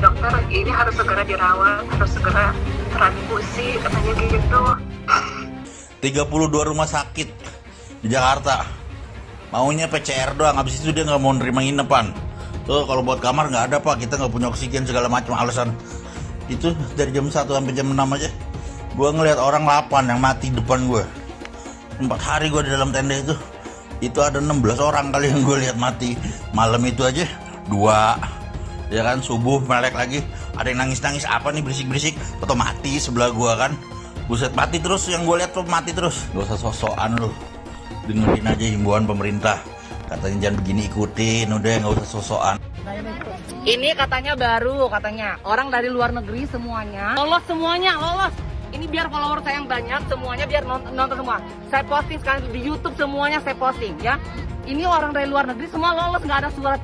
dokter ini harus segera dirawat, harus segera transfusi, katanya gitu. 32 rumah sakit di Jakarta maunya PCR doang, habis itu dia nggak mau nerima nginepan. Tuh kalau buat kamar nggak ada pak, kita nggak punya oksigen, segala macam alasan. Itu dari jam 1 sampai jam 6 aja gue ngelihat orang 8 yang mati depan gue. 4 hari gue di dalam tenda itu ada 16 orang kali yang gue lihat mati. Malam itu aja 2, ya kan, subuh melek lagi ada yang nangis-nangis apa nih berisik-berisik, atau mati sebelah gue kan. Buset, mati terus, yang gue lihat tuh mati terus. Gak usah sosokan lu, dengerin aja himbauan pemerintah, katanya jangan begini, ikutin udah, gak usah sosokan. Ini katanya baru, katanya orang dari luar negeri semuanya lolos, semuanya lolos. Ini biar follower saya yang banyak, semuanya biar nonton semua. Saya posting sekarang di YouTube, semuanya saya posting ya. Ini orang dari luar negeri semua lolos, nggak ada surat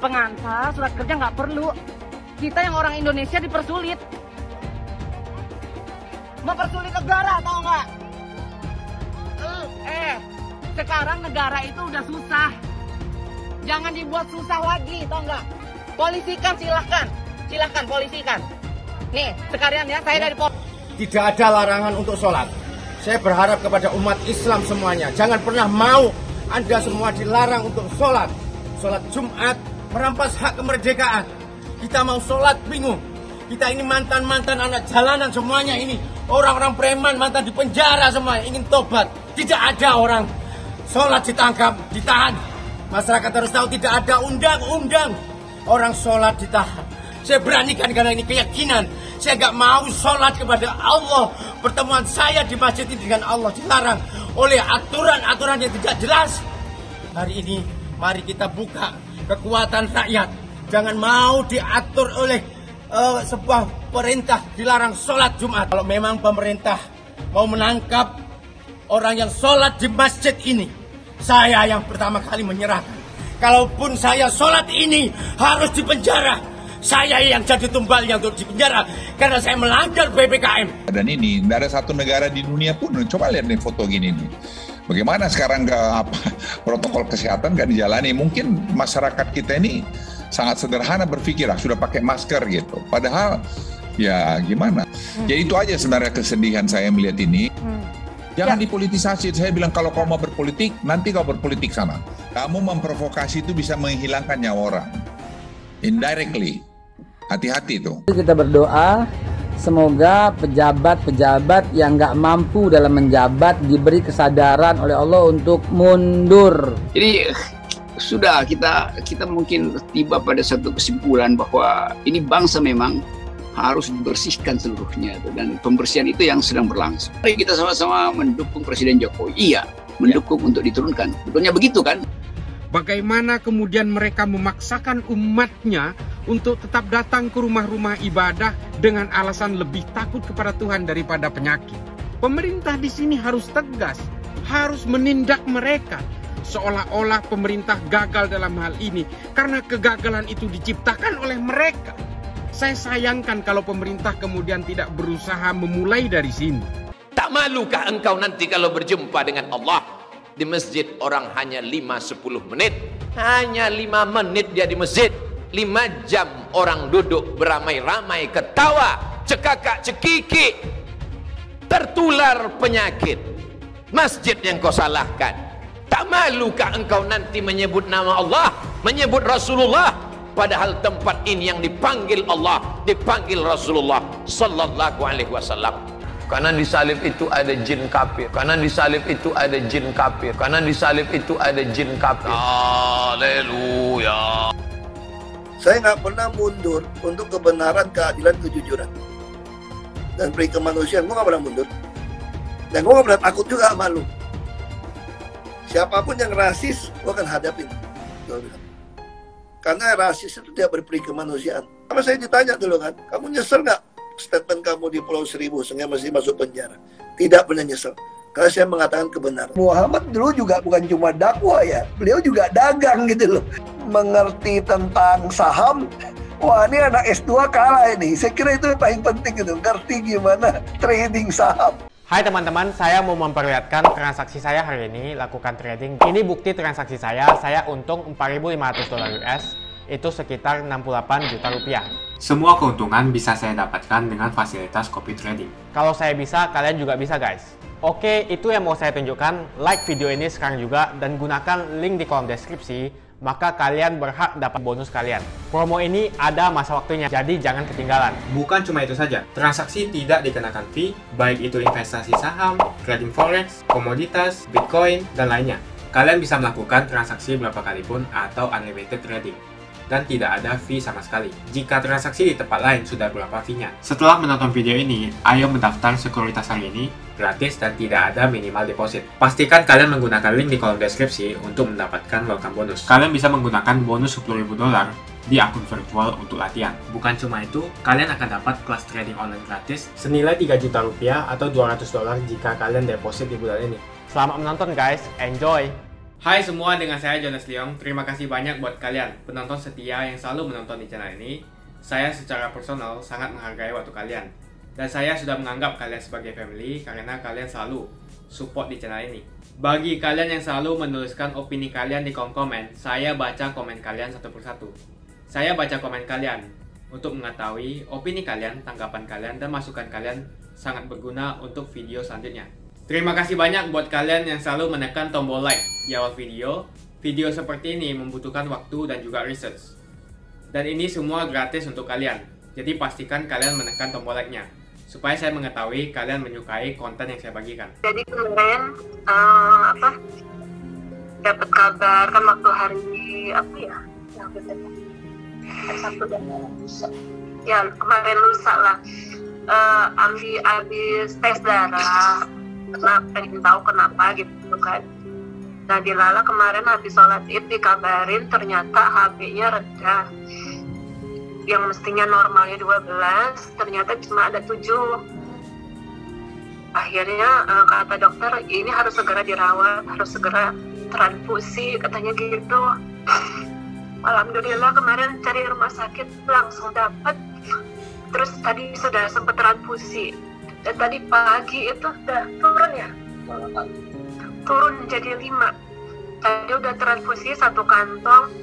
pengantar, surat kerja nggak perlu. Kita yang orang Indonesia dipersulit. Mempersulit negara, tau nggak? Sekarang negara itu udah susah. Jangan dibuat susah lagi, tau nggak? Polisikan, silahkan polisikan. Nih, sekalian ya, saya dari polisi. Tidak ada larangan untuk sholat. Saya berharap kepada umat Islam semuanya, jangan pernah mau Anda semua dilarang untuk sholat. Sholat Jumat merampas hak kemerdekaan. Kita mau sholat bingung. Kita ini mantan-mantan anak jalanan semuanya ini. Orang-orang preman mantan di penjara semua ingin tobat. Tidak ada orang sholat ditangkap, ditahan. Masyarakat harus tahu tidak ada undang-undang orang sholat ditahan. Saya beranikan karena ini keyakinan. Saya gak mau sholat kepada Allah. Pertemuan saya di masjid ini dengan Allah dilarang oleh aturan-aturan yang tidak jelas. Hari ini mari kita buka kekuatan rakyat. Jangan mau diatur oleh sebuah perintah dilarang sholat Jumat. Kalau memang pemerintah mau menangkap orang yang sholat di masjid ini, saya yang pertama kali menyerahkan. Kalaupun saya sholat ini harus dipenjara, saya yang jadi tumbalnya untuk dipenjara karena saya melanggar PPKM. Dan ini tidak ada satu negara di dunia pun, coba lihat nih foto gini nih. Bagaimana sekarang protokol kesehatan gak dijalani? Mungkin masyarakat kita ini sangat sederhana berpikir, sudah pakai masker gitu. Padahal ya gimana? Jadi itu aja sebenarnya kesedihan saya melihat ini. Jangan dipolitisasi. Saya bilang kalau kau mau berpolitik, nanti kau berpolitik sana. Kamu memprovokasi itu bisa menghilangkan nyawa orang. Indirectly. Hati-hati tuh. Kita berdoa semoga pejabat-pejabat yang nggak mampu dalam menjabat diberi kesadaran oleh Allah untuk mundur. Jadi sudah kita mungkin tiba pada satu kesimpulan bahwa ini bangsa memang harus dibersihkan seluruhnya, dan pembersihan itu yang sedang berlangsung. Mari kita sama-sama mendukung Presiden Jokowi. Iya, mendukung untuk diturunkan. Betulnya begitu kan? Bagaimana kemudian mereka memaksakan umatnya untuk tetap datang ke rumah-rumah ibadah dengan alasan lebih takut kepada Tuhan daripada penyakit. Pemerintah di sini harus tegas, harus menindak mereka. Seolah-olah pemerintah gagal dalam hal ini karena kegagalan itu diciptakan oleh mereka. Saya sayangkan kalau pemerintah kemudian tidak berusaha memulai dari sini. Tak malukah engkau nanti kalau berjumpa dengan Allah? Di masjid orang hanya 5-10 menit. Hanya 5 menit dia di masjid. 5 jam orang duduk beramai-ramai, ketawa, cekakak cekiki, tertular penyakit. Masjid yang kau salahkan. Tak malukah engkau nanti menyebut nama Allah, menyebut Rasulullah, padahal tempat ini yang dipanggil Allah, dipanggil Rasulullah sallallahu alaihi wasallam. Karena di salib itu ada jin kafir. Karena di salib itu ada jin kafir. Karena di salib itu ada jin kafir. Haleluya. Saya nggak pernah mundur untuk kebenaran, keadilan, kejujuran, dan peri kemanusiaan. Gue nggak pernah mundur. Dan gue nggak pernah takut juga sama lu. Siapapun yang rasis, gue akan hadapin. Karena rasis itu tidak berperi kemanusiaan. Sama saya ditanya dulu kan, kamu nyesel nggak statement kamu di Pulau Seribu sehingga masih masuk penjara? Tidak pernah nyesel. Karena saya mengatakan kebenaran. Muhammad dulu juga bukan cuma dakwah ya, beliau juga dagang gitu loh. Mengerti tentang saham, wah ini anak S2 kalah ini. Saya kira itu yang paling penting gitu, ngerti gimana trading saham. Hai teman-teman, saya mau memperlihatkan transaksi saya hari ini lakukan trading. Ini bukti transaksi saya untung $4.500 US, itu sekitar 68 juta rupiah. Semua keuntungan bisa saya dapatkan dengan fasilitas copy trading. Kalau saya bisa, kalian juga bisa guys. Oke, itu yang mau saya tunjukkan. Like video ini sekarang juga dan gunakan link di kolom deskripsi, maka kalian berhak dapat bonus kalian. Promo ini ada masa waktunya, jadi jangan ketinggalan. Bukan cuma itu saja, transaksi tidak dikenakan fee, baik itu investasi saham, trading forex, komoditas, bitcoin, dan lainnya. Kalian bisa melakukan transaksi berapa kali pun atau unlimited trading. Dan tidak ada fee sama sekali. Jika transaksi di tempat lain sudah berapa fee-nya. Setelah menonton video ini, ayo mendaftar sekuritas hari ini, gratis dan tidak ada minimal deposit. Pastikan kalian menggunakan link di kolom deskripsi untuk mendapatkan welcome bonus. Kalian bisa menggunakan bonus $10.000 di akun virtual untuk latihan. Bukan cuma itu, kalian akan dapat kelas trading online gratis senilai 3 juta rupiah atau $200 jika kalian deposit di bulan ini. Selamat menonton guys, enjoy! Hai semua, dengan saya Jonas Leong. Terima kasih banyak buat kalian penonton setia yang selalu menonton di channel ini. Saya secara personal sangat menghargai waktu kalian. Dan saya sudah menganggap kalian sebagai family karena kalian selalu support di channel ini. Bagi kalian yang selalu menuliskan opini kalian di kolom komen, saya baca komen kalian satu persatu. Saya baca komen kalian untuk mengetahui opini kalian, tanggapan kalian, dan masukan kalian sangat berguna untuk video selanjutnya. Terima kasih banyak buat kalian yang selalu menekan tombol like di awal video. Video seperti ini membutuhkan waktu dan juga research. Dan ini semua gratis untuk kalian. Jadi pastikan kalian menekan tombol like-nya supaya saya mengetahui kalian menyukai konten yang saya bagikan. Jadi kemarin dapat kabar kan waktu hari Sabtu dan lusa. Ya kemarin lusa lah. Habis tes darah. Karena pengen tahu kenapa gitu kan. Nah dilala kemarin habis sholat id dikabarin ternyata HB-nya rendah. Yang mestinya normalnya 12 ternyata cuma ada 7. Akhirnya kata dokter ini harus segera dirawat, harus segera transfusi katanya gitu. Alhamdulillah kemarin cari rumah sakit langsung dapat. Terus tadi sudah sempat transfusi. Dan tadi pagi itu udah turun ya, turun jadi 5. Tadi udah transfusi 1 kantong,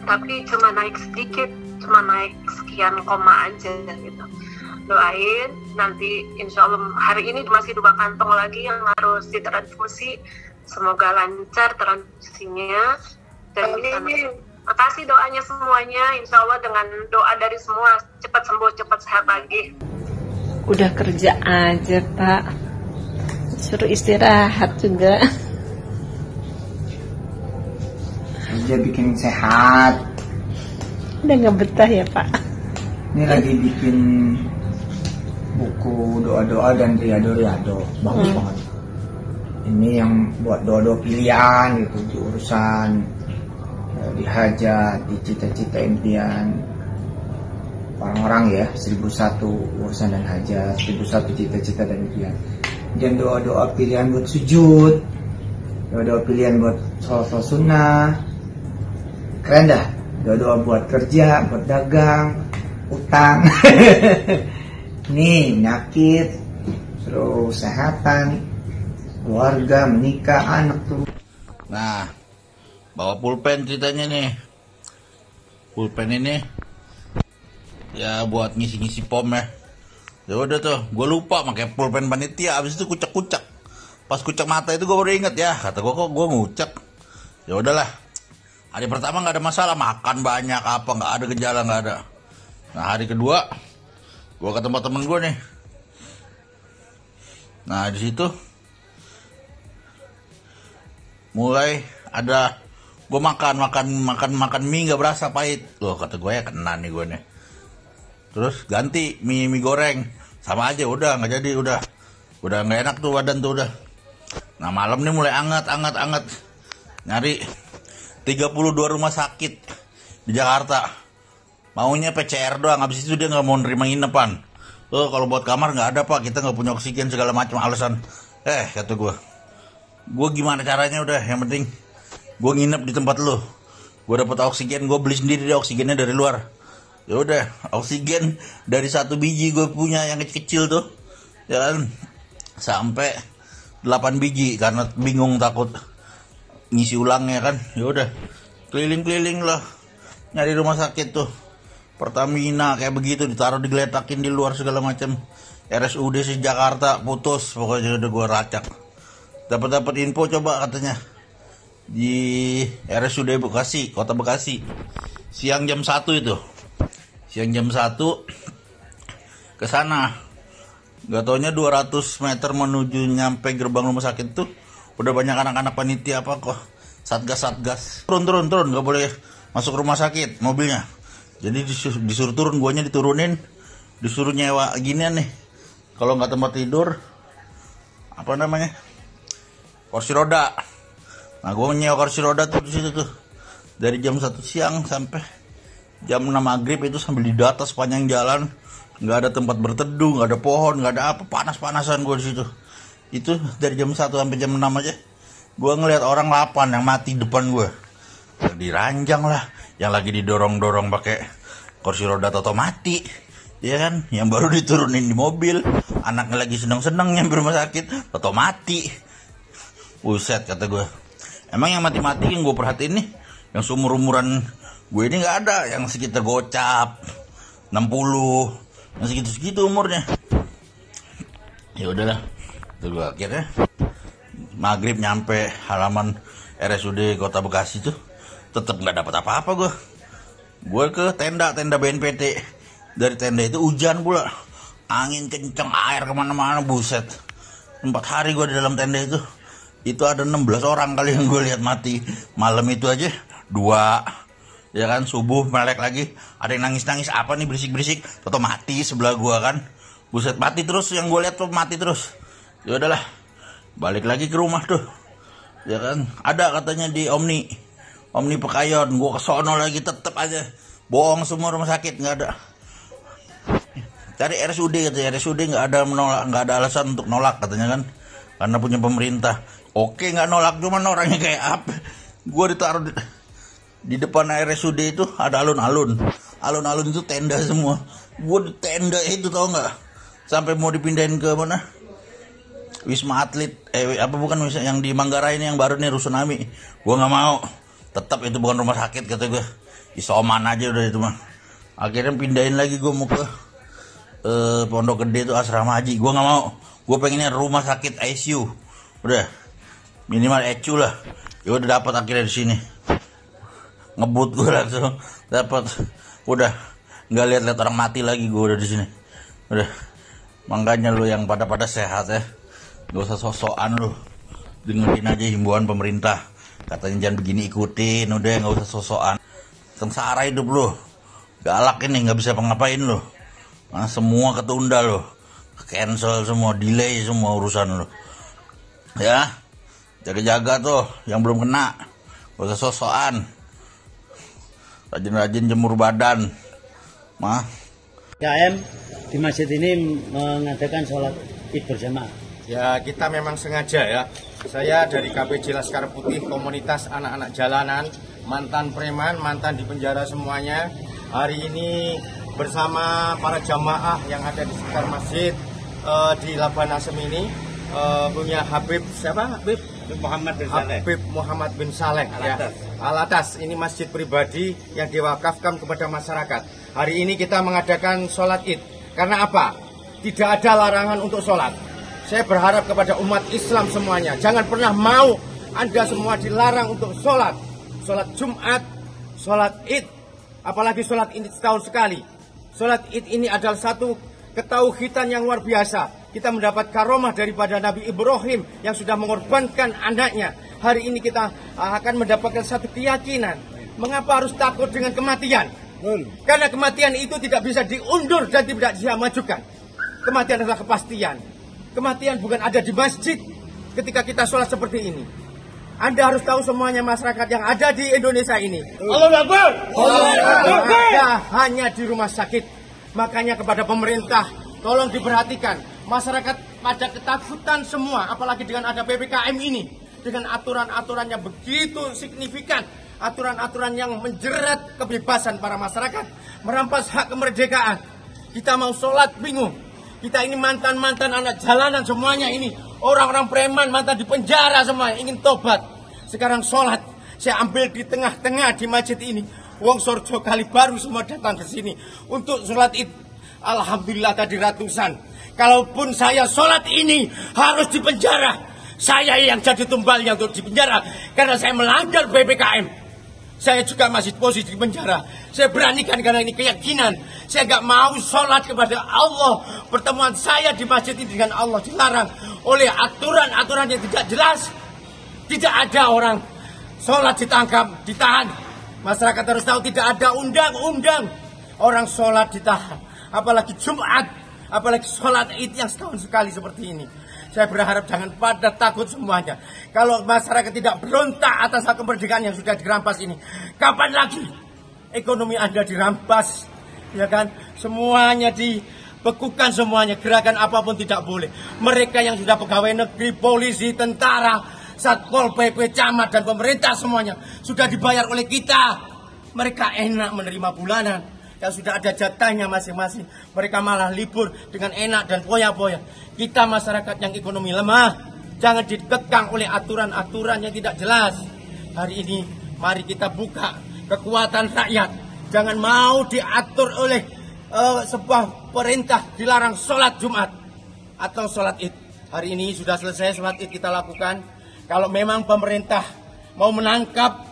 tapi cuma naik sedikit, cuma naik sekian koma aja gitu. Doain nanti insya Allah hari ini masih 2 kantong lagi yang harus ditransfusi. Semoga lancar transfusinya. Dan makasih doanya semuanya, insya Allah dengan doa dari semua cepat sembuh, cepat sehat lagi. Udah kerja aja Pak, suruh istirahat juga. Kerja bikin sehat. Udah nggak betah ya Pak? Ini lagi bikin buku doa-doa dan riado-riado, bagus banget. Ini yang buat doa-doa pilihan gitu, di urusan, di hajat, di cita-cita impian orang-orang ya, 1001 urusan dan hajat, 1001 cita-cita dan impian. Dan doa-doa pilihan buat sujud, doa-doa pilihan buat sholat sunnah, keren dah. Doa-doa buat kerja, buat dagang, utang, nih nyakit, terus kesehatan, keluarga, menikah, anak tuh. Nah, bawa pulpen ceritanya nih. Pulpen ini ya buat ngisi-ngisi pom ya. Ya udah tuh, gue lupa pakai pulpen panitia. Abis itu kucek-kucek. Pas kucek mata itu gue baru inget ya. Kata gue kok gue ngucek. Ya udahlah. Hari pertama nggak ada masalah, makan banyak apa nggak ada gejala nggak ada. Nah hari kedua, gue ke tempat temen gue nih. Nah di situ mulai ada gue makan mie nggak berasa pahit. Loh kata gue ya kena nih gue nih. Terus ganti mie goreng, sama aja udah nggak jadi, udah nggak enak tuh badan tuh udah. Nah malam nih mulai anget, nyari 32 rumah sakit di Jakarta, maunya PCR doang, habis itu dia nggak mau nerima nginepan. Kalau buat kamar nggak ada Pak, kita nggak punya oksigen segala macam alasan. Kata gue gimana caranya udah, yang penting gue nginep di tempat lo, gue dapat oksigen, gue beli sendiri deh oksigennya dari luar. Ya udah, oksigen dari 1 biji gue punya yang kecil tuh, ya kan, sampai 8 biji karena bingung takut ngisi ulangnya kan. Ya udah, keliling-keliling lah nyari rumah sakit tuh. Pertamina kayak begitu ditaruh digeletakin di luar segala macam. RSUD si Jakarta putus, pokoknya udah gue racak. Dapat info coba katanya di RSUD Bekasi, Kota Bekasi. Siang jam 1 itu. Siang jam 1 ke sana. Gak taunya 200 meter menuju nyampe gerbang rumah sakit tuh udah banyak anak-anak panitia apa kok. Satgas. Turun, gak boleh masuk rumah sakit mobilnya. Jadi disuruh turun, guanya diturunin, disuruh nyewa ginian nih. Kalau nggak tempat tidur, apa namanya, kursi roda. Nah, gue nyewa kursi roda tuh di situ tuh. Dari jam 1 siang sampai jam 6 maghrib itu sambil didata sepanjang jalan. Nggak ada tempat berteduh, nggak ada pohon, nggak ada apa, panas-panasan gue di situ. Itu dari jam 1 sampai jam 6 aja. Gue ngelihat orang 8 yang mati depan gue. Yang diranjang lah, yang lagi didorong-dorong pakai kursi roda toto mati. Ya kan, yang baru diturunin di mobil, anaknya lagi seneng-seneng nyampe rumah sakit, toto mati. Buset, kata gue. Emang yang mati-mati yang gue perhatiin nih, yang seumur-umuran gue ini nggak ada, yang sekitar gocap 60, yang segitu-segitu umurnya. Ya udahlah, itu gue akhirnya maghrib nyampe halaman RSUD Kota Bekasi tuh, tetap nggak dapat apa-apa gue. Gue ke tenda BNPT. Dari tenda itu hujan pula, angin kenceng, air kemana-mana, buset. 4 hari gue di dalam tenda itu ada 16 orang kali yang gue lihat mati. Malam itu aja 2, ya kan, subuh melek lagi, ada yang nangis-nangis apa nih, berisik-berisik, atau mati sebelah gue kan, buset, mati terus, yang gue lihat tuh mati terus. Ya udahlah, balik lagi ke rumah tuh, ya kan, ada katanya di Omni Pekayon, gue kesono lagi, tetep aja bohong semua, rumah sakit nggak ada. Cari RSUD katanya, RSUD nggak ada alasan untuk nolak katanya kan, karena punya pemerintah. Oke, nggak nolak, cuman orangnya kayak apa? Gue ditaruh di depan RSUD itu ada alun-alun itu tenda semua. Gue di tenda itu, tau nggak, sampai mau dipindahin ke mana, Wisma Atlet, yang di Manggarai ini yang baru nih, Rusunami. Gue nggak mau, tetap itu bukan rumah sakit kata gue, isoman aja udah itu mah. Akhirnya pindahin lagi, gue mau ke Pondok Gede itu asrama haji. Gue nggak mau, gue pengennya rumah sakit ICU, udah minimal ECU lah. Ya udah dapat akhirnya di sini, ngebut gue langsung dapat. Udah nggak lihat orang mati lagi, gue udah di sini. Udah, makanya lu yang pada sehat ya, gak usah sosokan lu, dengerin aja himbauan pemerintah. Katanya jangan begini, ikutin, udah nggak usah sosokan. Sengsara hidup lu, galak ini, nggak bisa ngapain lu. Nah, semua ketunda loh, cancel semua, delay semua urusan lo. Ya, jaga-jaga tuh yang belum kena, gak usah sosokan. Rajin-rajin jemur badan. Mah. KM di masjid ini mengadakan sholat id berjamaah. Ya, kita memang sengaja ya. Saya dari KPJ Laskar Putih, komunitas anak-anak jalanan, mantan preman, mantan di penjara semuanya. Hari ini bersama para jamaah yang ada di sekitar masjid di Labuan Asem ini, punya Habib Muhammad bin Saleh Alatas. Ini masjid pribadi yang diwakafkan kepada masyarakat. Hari ini kita mengadakan sholat id. Karena apa? Tidak ada larangan untuk sholat. Saya berharap kepada umat Islam semuanya, jangan pernah mau Anda semua dilarang untuk sholat. Sholat Jumat, sholat id, apalagi sholat id setahun sekali. Sholat id ini adalah satu ketauhidan yang luar biasa. Kita mendapat karomah daripada Nabi Ibrahim yang sudah mengorbankan anaknya. Hari ini kita akan mendapatkan satu keyakinan. Mengapa harus takut dengan kematian? Karena kematian itu tidak bisa diundur dan tidak bisa majukan. Kematian adalah kepastian. Kematian bukan ada di masjid ketika kita sholat seperti ini. Anda harus tahu semuanya, masyarakat yang ada di Indonesia ini, Allahu Akbar, hanya di rumah sakit. Makanya kepada pemerintah, tolong diperhatikan. Masyarakat pada ketakutan semua, apalagi dengan ada PPKM ini, dengan aturan-aturan yang begitu signifikan, aturan-aturan yang menjerat kebebasan para masyarakat, merampas hak kemerdekaan. Kita mau sholat bingung. Kita ini mantan-mantan anak jalanan semuanya ini, orang-orang preman, mantan di penjara semua, ingin tobat. Sekarang sholat, saya ambil di tengah-tengah di masjid ini. Wong Sorjo Kali Baru semua datang ke sini untuk sholat id. Alhamdulillah tadi ratusan. Kalaupun saya sholat ini harus dipenjara, saya yang jadi tumbalnya untuk dipenjara karena saya melanggar PPKM. Saya juga masih posisi di penjara. Saya beranikan karena ini keyakinan. Saya gak mau sholat kepada Allah. Pertemuan saya di masjid ini dengan Allah dilarang oleh aturan-aturan yang tidak jelas. Tidak ada orang sholat ditangkap, ditahan. Masyarakat harus tahu tidak ada undang-undang orang sholat ditahan. Apalagi Jumat, apalagi sholat id yang setahun sekali seperti ini. Saya berharap jangan pada takut semuanya. Kalau masyarakat tidak berontak atas hak kemerdekaan yang sudah dirampas ini, kapan lagi ekonomi Anda dirampas? Ya kan? Semuanya dibekukan semuanya. Gerakan apapun tidak boleh. Mereka yang sudah pegawai negeri, polisi, tentara, Satpol PP, camat dan pemerintah semuanya sudah dibayar oleh kita. Mereka enak menerima bulanan. Yang sudah ada jatahnya masing-masing. Mereka malah libur dengan enak dan poya-poya. Kita masyarakat yang ekonomi lemah, jangan dikekang oleh aturan-aturan yang tidak jelas. Hari ini mari kita buka kekuatan rakyat. Jangan mau diatur oleh sebuah perintah dilarang sholat Jumat atau sholat id. Hari ini sudah selesai sholat id kita lakukan. Kalau memang pemerintah mau menangkap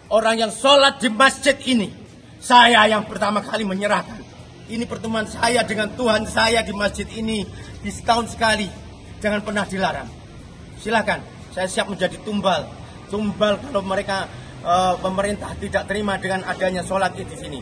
orang yang sholat di masjid ini, saya yang pertama kali menyerahkan. Ini pertemuan saya dengan Tuhan saya di masjid ini di setahun sekali. Jangan pernah dilarang. Silakan, saya siap menjadi tumbal. Tumbal kalau mereka pemerintah tidak terima dengan adanya sholat id di sini.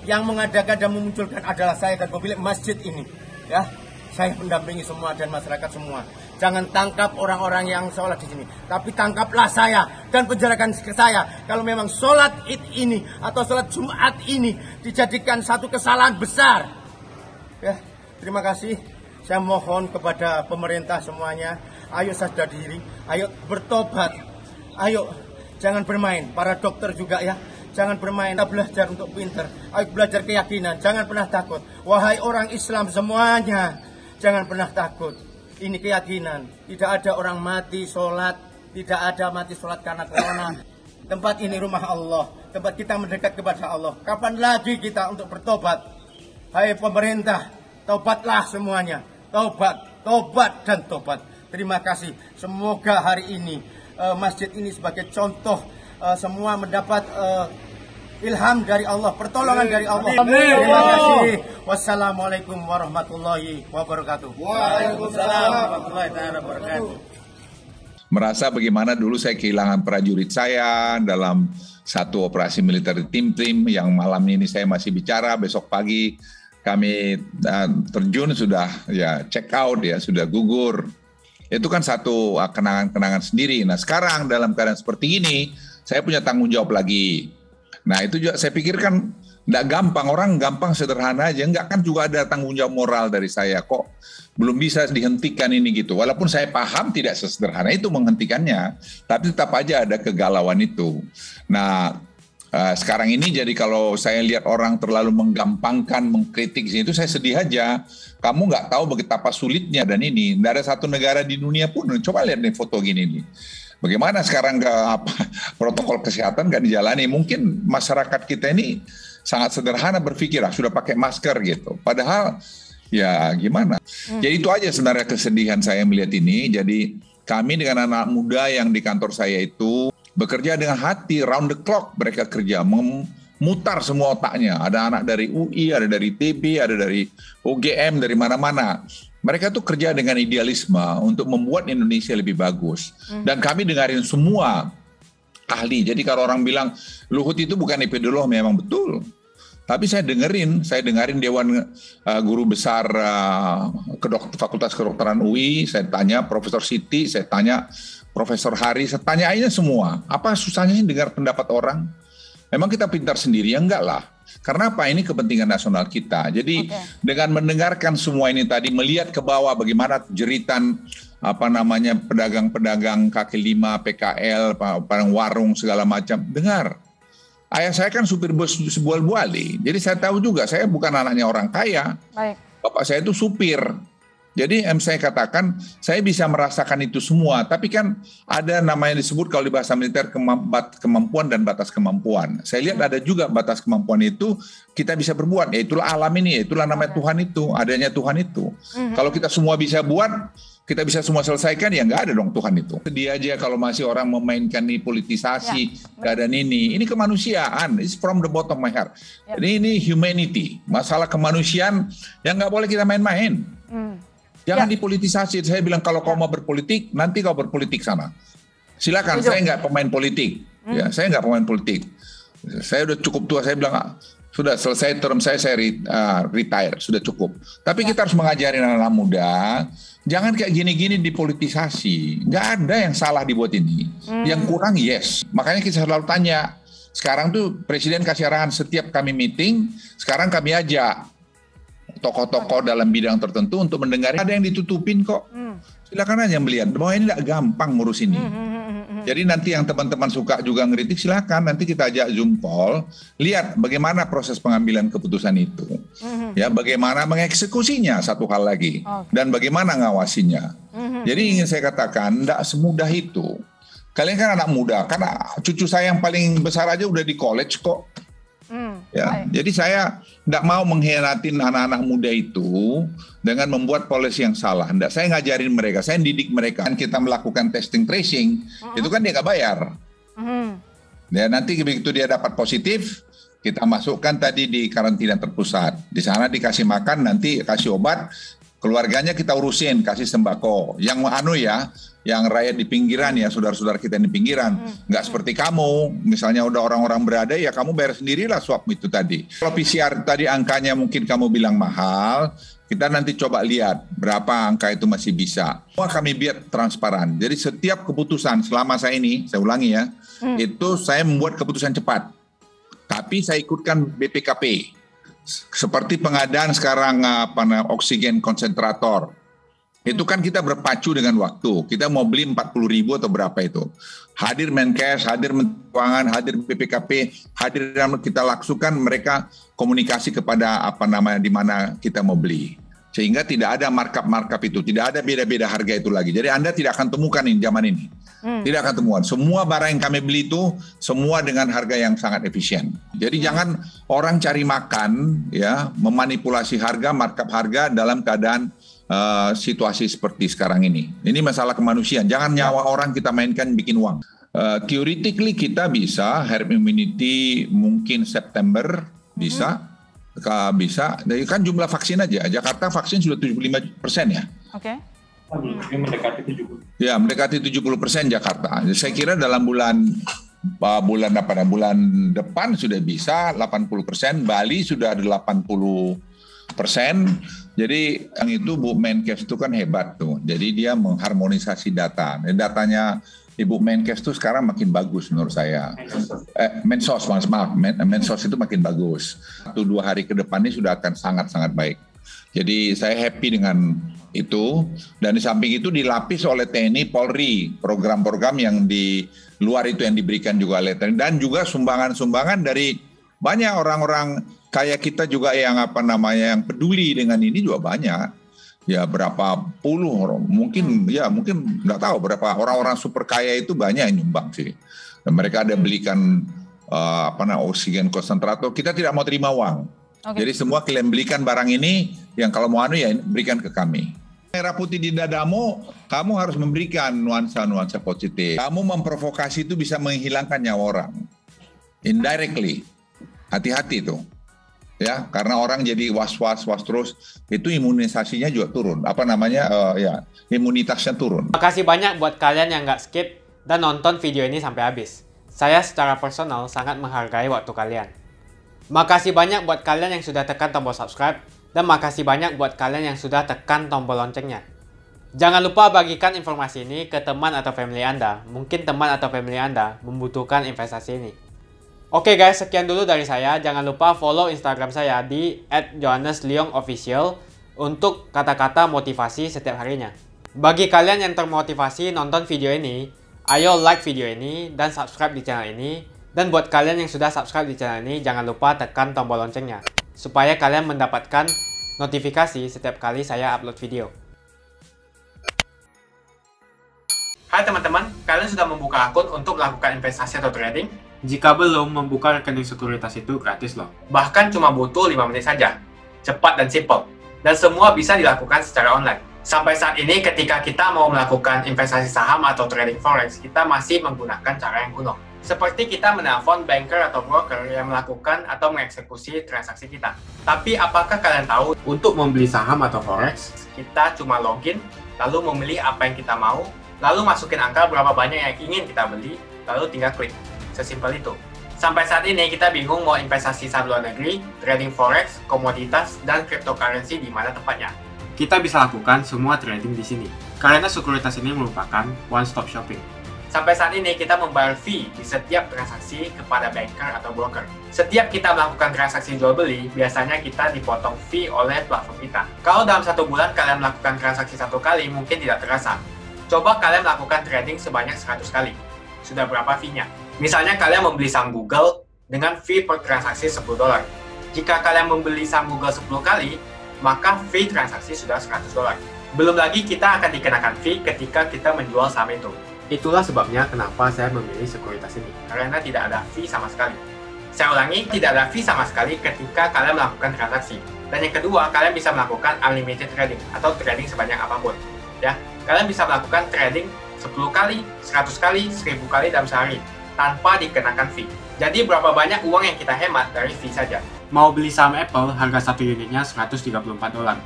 Yang mengadakan dan memunculkan adalah saya dan pemilik masjid ini. Ya, saya mendampingi semua dan masyarakat semua. Jangan tangkap orang-orang yang sholat di sini. Tapi tangkaplah saya dan penjarakan ke saya. Kalau memang sholat id ini atau sholat Jumat ini dijadikan satu kesalahan besar. Ya, terima kasih. Saya mohon kepada pemerintah semuanya. Ayo sadar diri. Ayo bertobat. Ayo jangan bermain. Para dokter juga ya. Jangan bermain. Kita belajar untuk pinter. Ayo belajar keyakinan. Jangan pernah takut. Wahai orang Islam semuanya. Jangan pernah takut. Ini keyakinan, tidak ada orang mati sholat, tidak ada mati sholat karena corona. Tempat ini rumah Allah, tempat kita mendekat kepada Allah. Kapan lagi kita untuk bertobat? Hai pemerintah, tobatlah semuanya. Tobat, tobat dan tobat. Terima kasih. Semoga hari ini masjid ini sebagai contoh semua mendapat ilham dari Allah, pertolongan dari Allah. Terima kasih. Wassalamualaikum warahmatullahi wabarakatuh. Waalaikumsalam warahmatullahi wabarakatuh. Merasa bagaimana dulu saya kehilangan prajurit saya dalam satu operasi militer tim yang malam ini saya masih bicara, besok pagi kami terjun sudah ya check out ya, sudah gugur. Itu kan satu kenangan-kenangan sendiri. Nah sekarang dalam keadaan seperti ini saya punya tanggung jawab lagi. Nah itu juga saya pikir kan tidak gampang, orang gampang sederhana aja, enggak kan juga ada tanggung jawab moral dari saya, kok belum bisa dihentikan ini gitu. Walaupun saya paham tidak sesederhana itu menghentikannya, tapi tetap aja ada kegalauan itu. Nah sekarang ini jadi kalau saya lihat orang terlalu menggampangkan, mengkritik itu saya sedih aja. Kamu nggak tahu betapa sulitnya dan ini, tidak ada satu negara di dunia pun, coba lihat nih foto gini nih. Bagaimana sekarang protokol kesehatan nggak dijalani? Mungkin masyarakat kita ini sangat sederhana berpikir, sudah pakai masker gitu. Padahal ya gimana? Jadi itu aja sebenarnya kesedihan saya melihat ini. Jadi kami dengan anak muda yang di kantor saya itu bekerja dengan hati, round the clock mereka kerja, memutar semua otaknya. Ada anak dari UI, ada dari TB, ada dari UGM, dari mana-mana. Mereka tuh kerja dengan idealisme untuk membuat Indonesia lebih bagus. Dan kami dengarin semua ahli. Jadi kalau orang bilang Luhut itu bukan epidemiolog, memang betul. Tapi saya dengerin Dewan Guru Besar Fakultas Kedokteran UI, saya tanya Profesor Siti, saya tanya Profesor Hari, saya tanya aja semua. Apa susahnya sih dengar pendapat orang? Memang kita pintar sendiri? Ya enggak lah. Karena apa? Ini kepentingan nasional kita. Jadi dengan mendengarkan semua ini tadi, melihat ke bawah bagaimana jeritan pedagang-pedagang kaki lima, PKL, warung segala macam. Dengar. Ayah saya kan supir bus sebuah Bali. Jadi saya tahu juga, saya bukan anaknya orang kaya. Baik. Bapak saya itu supir. Jadi saya katakan, saya bisa merasakan itu semua. Tapi kan ada namanya disebut kalau di bahasa militer kemampuan dan batas kemampuan. Saya lihat ada juga batas kemampuan itu kita bisa berbuat. Ya itulah alam ini, itulah namanya Tuhan itu, adanya Tuhan itu. Kalau kita semua bisa buat, kita bisa semua selesaikan, ya nggak ada dong Tuhan itu. Sedih aja kalau masih orang memainkan nih politisasi, keadaan ini kemanusiaan, it's from the bottom of my heart. Ini humanity, masalah kemanusiaan yang nggak boleh kita main-main. Jangan dipolitisasi. Saya bilang kalau kau mau berpolitik, nanti kau berpolitik sana. Silakan, saya nggak pemain politik. Ya, saya nggak pemain politik. Saya udah cukup tua, saya bilang, sudah selesai term saya retire, sudah cukup. Tapi kita harus mengajarin anak-anak muda, jangan kayak gini-gini dipolitisasi. Nggak ada yang salah dibuat ini. Yang kurang, yes. Makanya kita selalu tanya, sekarang tuh Presiden kasih arahan setiap kami meeting, sekarang kami ajak tokoh-tokoh dalam bidang tertentu untuk mendengar. Ada yang ditutupin kok. Silakan aja melihat bahwa ini tidak gampang ngurus ini. Jadi nanti yang teman-teman suka juga ngeritik, silakan nanti kita ajak Zoom call, lihat bagaimana proses pengambilan keputusan itu. Ya, bagaimana mengeksekusinya satu hal lagi, dan bagaimana ngawasinya. Jadi ingin saya katakan tidak semudah itu. Kalian kan anak muda, karena cucu saya yang paling besar aja udah di college kok. Ya, jadi saya tidak mau mengkhianatin anak-anak muda itu dengan membuat polisi yang salah. Nggak, saya ngajarin mereka, saya didik mereka. Dan kita melakukan testing tracing, itu kan dia nggak bayar. Ya, nanti begitu dia dapat positif, kita masukkan tadi di karantina terpusat. Di sana dikasih makan, nanti kasih obat, keluarganya kita urusin, kasih sembako. Yang yang rakyat di pinggiran ya, saudara-saudara kita di pinggiran. Nggak seperti kamu, misalnya udah orang-orang berada, ya kamu bayar sendirilah swab itu tadi. Kalau PCR tadi angkanya mungkin kamu bilang mahal, kita nanti coba lihat berapa angka itu masih bisa. Semua kami biar transparan. Jadi setiap keputusan selama saya ini, saya ulangi ya, itu saya membuat keputusan cepat. Tapi saya ikutkan BPKP. Seperti pengadaan sekarang oksigen konsentrator. Itu kan kita berpacu dengan waktu. Kita mau beli 40.000 atau berapa itu. Hadir Menkes, hadir Menteri Keuangan, hadir BPKP, hadir kita langsungkan mereka komunikasi kepada di mana kita mau beli. Sehingga tidak ada markup itu, tidak ada beda-beda harga itu lagi. Jadi Anda tidak akan temukan ini zaman ini. Tidak akan temukan. Semua barang yang kami beli itu semua dengan harga yang sangat efisien. Jadi jangan orang cari makan ya, memanipulasi harga, markup harga dalam keadaan situasi seperti sekarang ini. Ini masalah kemanusiaan. Jangan nyawa orang kita mainkan bikin uang. Theoretically kita bisa herd immunity mungkin September bisa. Jadi kan jumlah vaksin aja. Jakarta vaksin sudah 75% ya. Oke. Mendekati 70%. Ya, mendekati 70% Jakarta. Saya kira dalam bulan depan sudah bisa 80%. Bali sudah ada 80%. Jadi yang itu Bu Menkes itu kan hebat tuh. Jadi dia mengharmonisasi data. Datanya Ibu Menkes itu sekarang makin bagus menurut saya. Mensos itu makin bagus. 1-2 hari ke depan ini sudah akan sangat-sangat baik. Jadi saya happy dengan itu. Dan di samping itu dilapis oleh TNI, Polri, program-program yang di luar itu yang diberikan juga oleh TNI. Dan juga sumbangan-sumbangan dari banyak orang-orang kayak kita juga yang yang peduli dengan ini juga banyak. Ya berapa puluh, mungkin nggak tahu berapa orang-orang super kaya itu banyak yang nyumbang sih. Dan mereka ada belikan oksigen konsentrator. Kita tidak mau terima uang. Jadi semua kalian belikan barang ini, yang kalau mau ya berikan ke kami. Merah putih di dadamu, kamu harus memberikan nuansa-nuansa positif. Kamu memprovokasi itu bisa menghilangkan nyawa orang. Indirectly. Hati-hati tuh. Ya, karena orang jadi was-was terus, itu imunisasinya juga turun. Imunitasnya turun. Makasih banyak buat kalian yang nggak skip dan nonton video ini sampai habis. Saya secara personal sangat menghargai waktu kalian. Makasih banyak buat kalian yang sudah tekan tombol subscribe, dan makasih banyak buat kalian yang sudah tekan tombol loncengnya. Jangan lupa bagikan informasi ini ke teman atau family Anda. Mungkin teman atau family Anda membutuhkan investasi ini. Oke guys, sekian dulu dari saya. Jangan lupa follow Instagram saya di @johannesleongofficial untuk kata-kata motivasi setiap harinya. Bagi kalian yang termotivasi nonton video ini, ayo like video ini dan subscribe di channel ini. Dan buat kalian yang sudah subscribe di channel ini, jangan lupa tekan tombol loncengnya supaya kalian mendapatkan notifikasi setiap kali saya upload video. Hai teman-teman, kalian sudah membuka akun untuk melakukan investasi atau trading? Jika belum, membuka rekening sekuritas itu gratis loh. Bahkan cuma butuh 5 menit saja. Cepat dan simple. Dan semua bisa dilakukan secara online. Sampai saat ini ketika kita mau melakukan investasi saham atau trading forex, kita masih menggunakan cara yang kuno. Seperti kita menelpon banker atau broker yang melakukan atau mengeksekusi transaksi kita. Tapi apakah kalian tahu, untuk membeli saham atau forex, kita cuma login, lalu memilih apa yang kita mau, lalu masukin angka berapa banyak yang ingin kita beli, lalu tinggal klik. Sesimpel itu. Sampai saat ini kita bingung mau investasi saham luar negeri, trading forex, komoditas, dan cryptocurrency di mana tempatnya. Kita bisa lakukan semua trading di sini, karena sekuritas ini merupakan one-stop shopping. Sampai saat ini kita membayar fee di setiap transaksi kepada banker atau broker. Setiap kita melakukan transaksi jual beli, biasanya kita dipotong fee oleh platform kita. Kalau dalam 1 bulan kalian melakukan transaksi 1 kali, mungkin tidak terasa. Coba kalian melakukan trading sebanyak 100 kali. Sudah berapa fee-nya? Misalnya kalian membeli saham Google dengan fee per transaksi $10. Jika kalian membeli saham Google 10 kali, maka fee transaksi sudah $100. Belum lagi kita akan dikenakan fee ketika kita menjual saham itu. Itulah sebabnya kenapa saya memilih sekuritas ini, karena tidak ada fee sama sekali. Saya ulangi, tidak ada fee sama sekali ketika kalian melakukan transaksi. Dan yang kedua, kalian bisa melakukan unlimited trading atau trading sebanyak apapun. Ya, kalian bisa melakukan trading 10 kali, 100 kali, 1000 kali dalam sehari tanpa dikenakan fee. Jadi berapa banyak uang yang kita hemat dari fee saja? Mau beli saham Apple, harga 1 unitnya $134.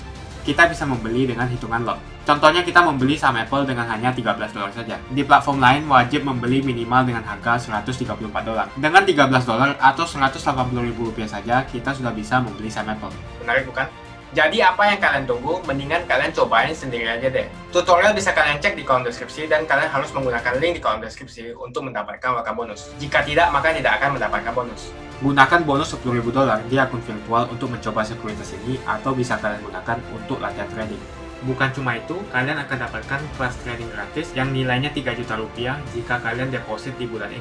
Kita bisa membeli dengan hitungan lot. Contohnya kita membeli saham Apple dengan hanya $13 saja. Di platform lain wajib membeli minimal dengan harga $134. Dengan $13 atau Rp180.000 saja, kita sudah bisa membeli saham Apple. Menarik bukan? Jadi apa yang kalian tunggu, mendingan kalian cobain sendiri aja deh. Tutorial bisa kalian cek di kolom deskripsi dan kalian harus menggunakan link di kolom deskripsi untuk mendapatkan welcome bonus. Jika tidak, maka tidak akan mendapatkan bonus. Gunakan bonus $10.000 di akun virtual untuk mencoba sekuritas ini atau bisa kalian gunakan untuk latihan trading. Bukan cuma itu, kalian akan dapatkan kelas trading gratis yang nilainya Rp3 juta jika kalian deposit di bulan ini.